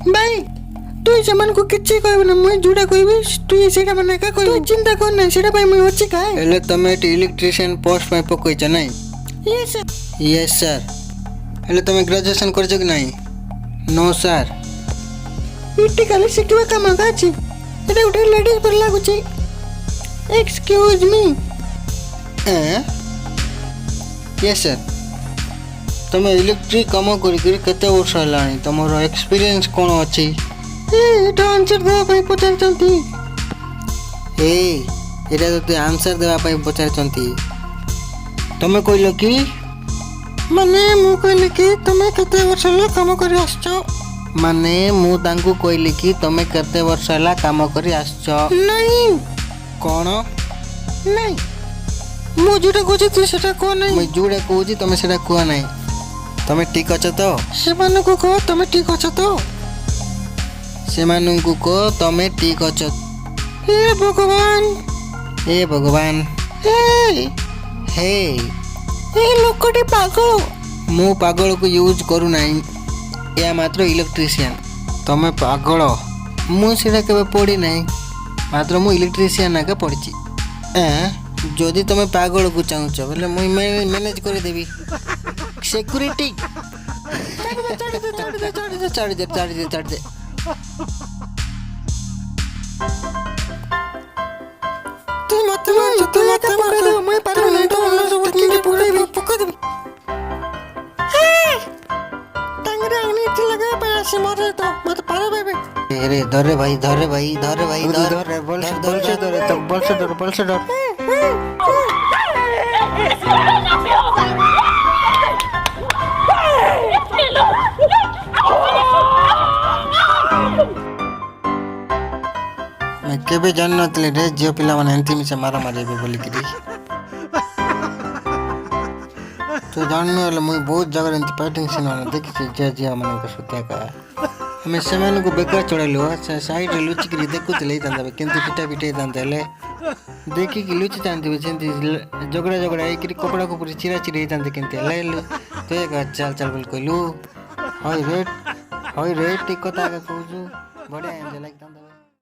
भाई तू सेमानकु किछि कहबे ना मुई जुडा कहबी तू सेटा माने का कहबी चिंता कर ना सेटा भाई मुई अछि का हेले तमे इलेक्ट्रिशियन पोस्ट पे पकइछ नै यस सर हेले तमे ग्रेजुएशन करछ कि नहीं नो सर इट्टी खाली शिखवा काम अछि एटा उठे लेडीज पर लागु छी एक्सक्यूज मी यस सर तमे इलेक्ट्रिक काम करी केते वर्ष हलानी तमरो एक्सपीरियंस कोन अछि एटा आंसर देबा पई पचार चंती एटा तो आंसर देबा पई पचार चंती तमे कहलो कि माने मु कहले कि तमे केते वर्ष हला काम करी आछो माने मु तांकू कहली कि तमे केते वर्ष हला काम करी आछो नहीं कोन नहीं मु जुडा कोछि तू सेटा को नहीं मैं जुडा कोछि तमे सेटा को नहीं तमे ठीक अछ तो सेमानकु को तमे ठीक अछ तो सेमानकु को तमे ठीक अछ हे भगवान हे ए लोकटी पागल मु पागल को यूज करू नहीं या मात्र इलेक्ट्रिशियन तमे पागल मु सेटा केबे पड़ी नहीं मात्र मु इलेक्ट्रिशियन आके पड़िछि जदि तमे पागल को चाहूछ बोले मु मैनेज कर देबी सिक्योरिटी चढ़ दे तू मत मार मैं पारो नहीं तो Allah सब के पूरे भी पका दे टांगरे आने से लगा पे से मारे तो मत पारो बेबे अरे धर भाई बोल से डर मैं केबे जान नतले रे जियो पिला माने एंती मिसे मारा मारे बे बोली कि तो जानने वाला मुई बहुत जगह एंती फाइटिंग सीन वाला देखि जे जिया माने को सुत्या का हमें सेमान को बेकार चढ़ाइलो साइड रे लुचि करी देखुतले तांदा केंती पिटा तांदेले देखि कि लुचि तांदी जेंती झगड़ा एकरी कपड़ा को पूरी चिरा तांदे केंती लेलु तो एक चल बोल कहलु हाय रे ठीक कथा का कहजु बड़े एंजॉय लाइक तांदा